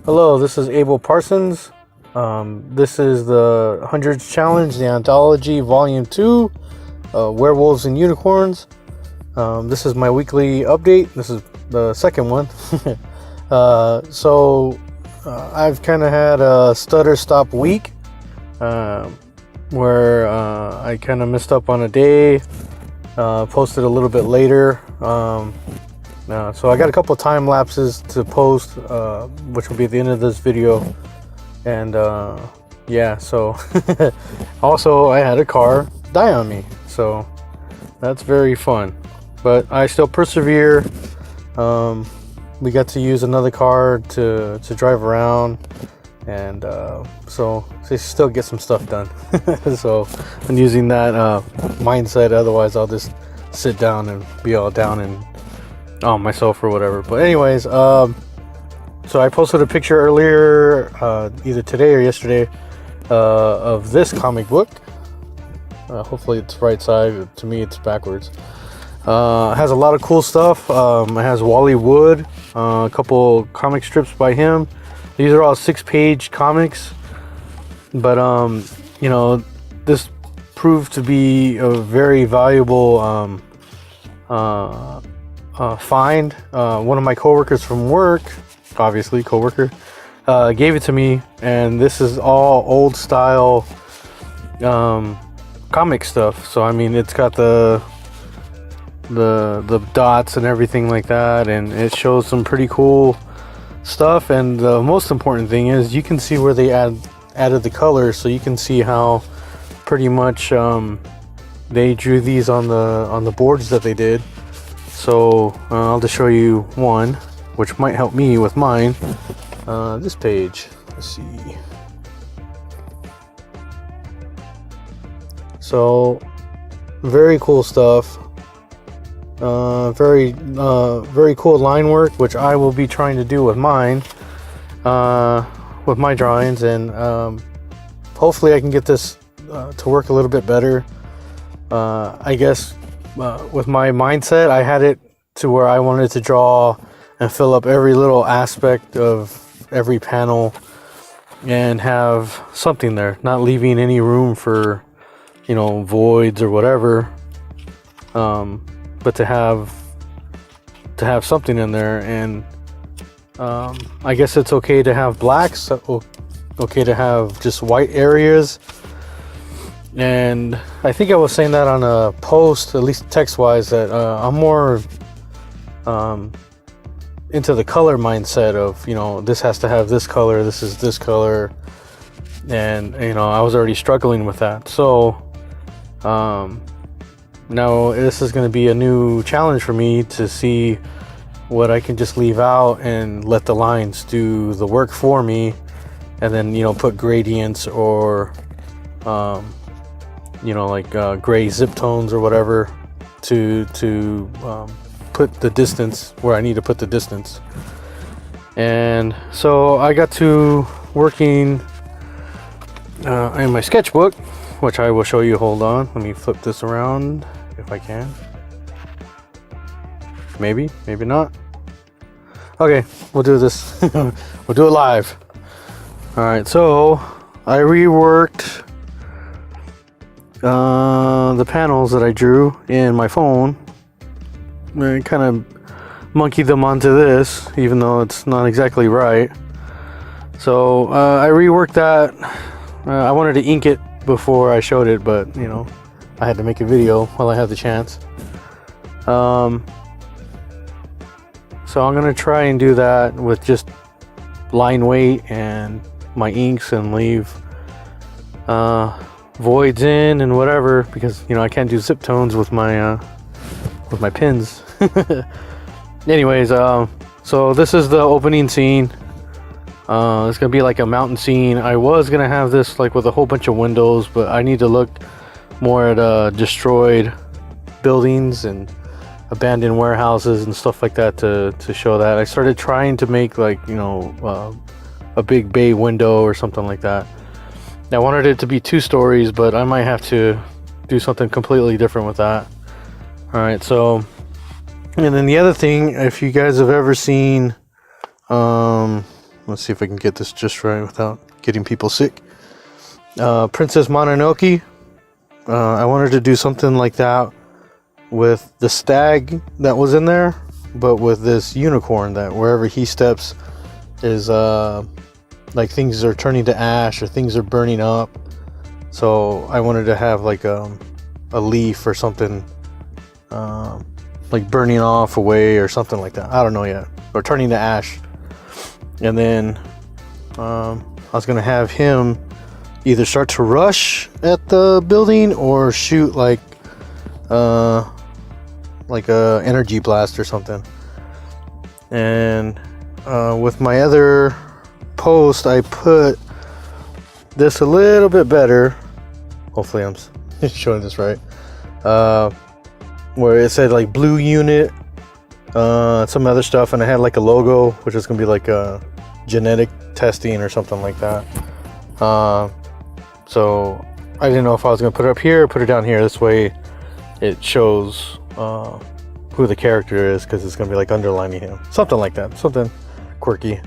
Hello, this is Abel Parsons. This is the 100s Challenge, the Anthology Volume 2, Werewolves and Unicorns. This is my weekly update. This is the second one. I've kind of had a stutter stop week where I kind of messed up on a day, posted a little bit later. So I got a couple of time lapses to post, which will be at the end of this video. And yeah, so also I had a car die on me, so that's very fun, but I still persevere. We got to use another car to drive around, and so still get some stuff done. So I'm using that mindset, otherwise I'll just sit down and be all down and on myself or whatever. But anyways, so I posted a picture earlier, either today or yesterday, of this comic book. Hopefully it's right side. To me it's backwards. It has a lot of cool stuff. It has Wally Wood, a couple comic strips by him. These are all 6-page comics, but you know, this proved to be a very valuable find. One of my coworkers from work, obviously coworker, gave it to me, and this is all old style comic stuff. So I mean, it's got the dots and everything like that, and it shows some pretty cool stuff. And the most important thing is you can see where they added the colors, so you can see how pretty much they drew these on the boards that they did. So I'll just show you one, which might help me with mine. This page, let's see. So very cool stuff. Very cool line work, which I will be trying to do with mine, with my drawings, and hopefully I can get this to work a little bit better. I guess with my mindset, I had it to where I wanted to draw and fill up every little aspect of every panel and have something there, not leaving any room for, you know, voids or whatever, but to have something in there. And I guess it's okay to have blacks, okay to have just white areas. And I think I was saying that on a post, at least text-wise, that I'm more into the color mindset of, you know, this has to have this color, this is this color, and you know, I was already struggling with that. So now this is going to be a new challenge for me to see what I can just leave out and let the lines do the work for me, and then, you know, put gradients or you know, like gray zip tones or whatever to put the distance where I need to put the distance. And so I got to working in my sketchbook, which I will show you. Hold on, let me flip this around if I can. Maybe not. Okay, we'll do this. We'll do it live. All right, so I reworked the panels that I drew in my phone. I kind of monkeyed them onto this, even though it's not exactly right. So I reworked that. I wanted to ink it before I showed it, but you know, I had to make a video while I had the chance. So I'm gonna try and do that with just line weight and my inks, and leave voids in and whatever, because you know, I can't do zip tones with my pins. Anyways, so this is the opening scene. It's gonna be like a mountain scene. I was gonna have this like with a whole bunch of windows, but I need to look more at destroyed buildings and abandoned warehouses and stuff like that to show that. I started trying to make, like, you know, a big bay window or something like that. I wanted it to be 2 stories, but I might have to do something completely different with that. All right, so, and then the other thing, if you guys have ever seen Let's see if I can get this just right without getting people sick. Princess Mononoke. I wanted to do something like that with the stag that was in there, but with this unicorn that wherever he steps is like things are turning to ash or things are burning up. So I wanted to have like a leaf or something like burning off away or something like that. I don't know yet. Or turning to ash. And then I was gonna have him either start to rush at the building or shoot like a energy blast or something. And with my other post, I put this a little bit better. Hopefully I'm showing this right. Where it said like blue unit, some other stuff, and I had like a logo, which is gonna be like a genetic testing or something like that. So I didn't know if I was gonna put it up here or put it down here. This way it shows who the character is, because it's gonna be like underlining him, something like that, something quirky.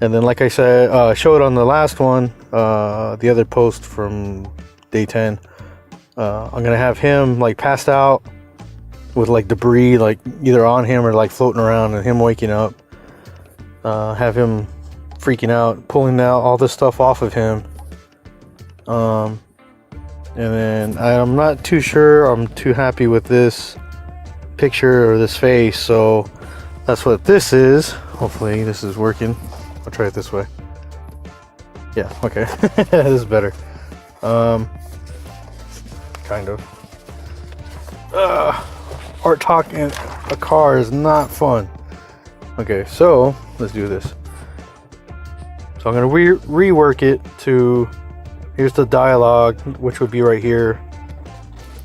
And then, like I said, showed on the last one, the other post from day 10, I'm gonna have him like passed out with like debris like either on him or like floating around, and him waking up, have him freaking out, pulling out all this stuff off of him. And then I'm not too sure I'm too happy with this picture or this face, so that's what this is. Hopefully this is working. I'll try it this way. Yeah, okay. This is better. Kind of. Art talk in a car is not fun. Okay, so let's do this. So I'm gonna rework it to, here's the dialogue, which would be right here,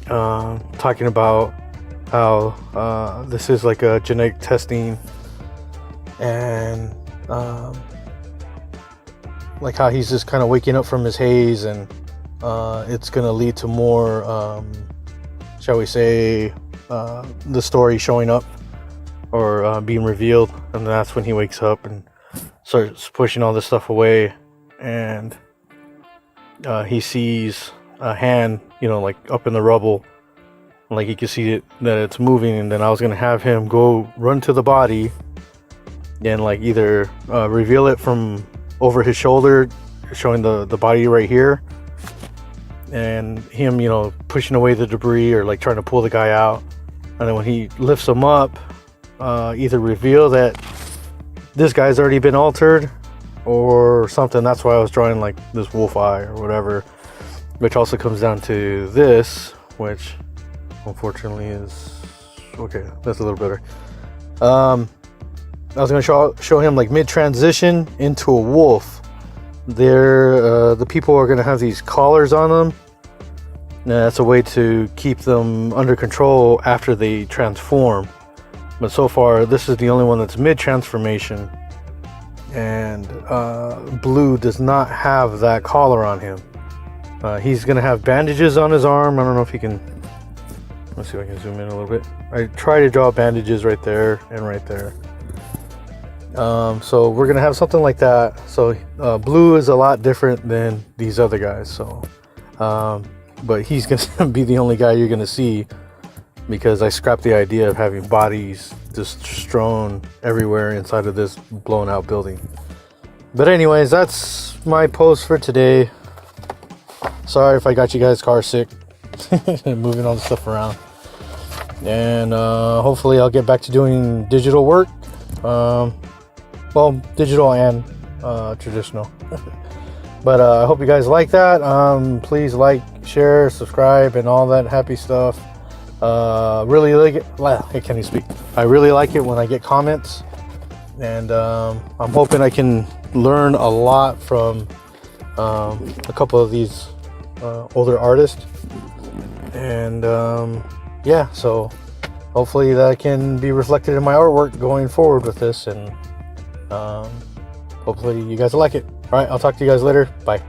talking about how this is like a genetic testing, and like how he's just kind of waking up from his haze, and it's gonna lead to more, shall we say, the story showing up or being revealed, and that's when he wakes up and starts pushing all this stuff away, and he sees a hand, you know, like up in the rubble, like he can see it, that it's moving. And then I was gonna have him go run to the body and like either reveal it from over his shoulder, showing the body right here, and him, you know, pushing away the debris or like trying to pull the guy out. And then when he lifts him up, either reveal that this guy's already been altered or something. That's why I was drawing like this wolf eye or whatever, which also comes down to this, which unfortunately is okay. That's a little better. I was gonna show him like mid-transition into a wolf. The people are gonna have these collars on them. That's a way to keep them under control after they transform. But so far, this is the only one that's mid-transformation. And Blue does not have that collar on him. He's going to have bandages on his arm. I don't know if he can... Let's see if I can zoom in a little bit. I try to draw bandages right there and right there. So we're going to have something like that. So Blue is a lot different than these other guys. So... but he's going to be the only guy you're going to see, because I scrapped the idea of having bodies just strewn everywhere inside of this blown out building. But anyways, that's my post for today. Sorry if I got you guys car sick moving all the stuff around. And hopefully I'll get back to doing digital work. Well, digital and traditional. But I hope you guys like that. Please like, share, subscribe, and all that happy stuff. Really like it. I can't even speak. I really like it when I get comments, and I'm hoping I can learn a lot from a couple of these older artists. And yeah, so hopefully that can be reflected in my artwork going forward with this, and hopefully you guys will like it. All right, I'll talk to you guys later. Bye.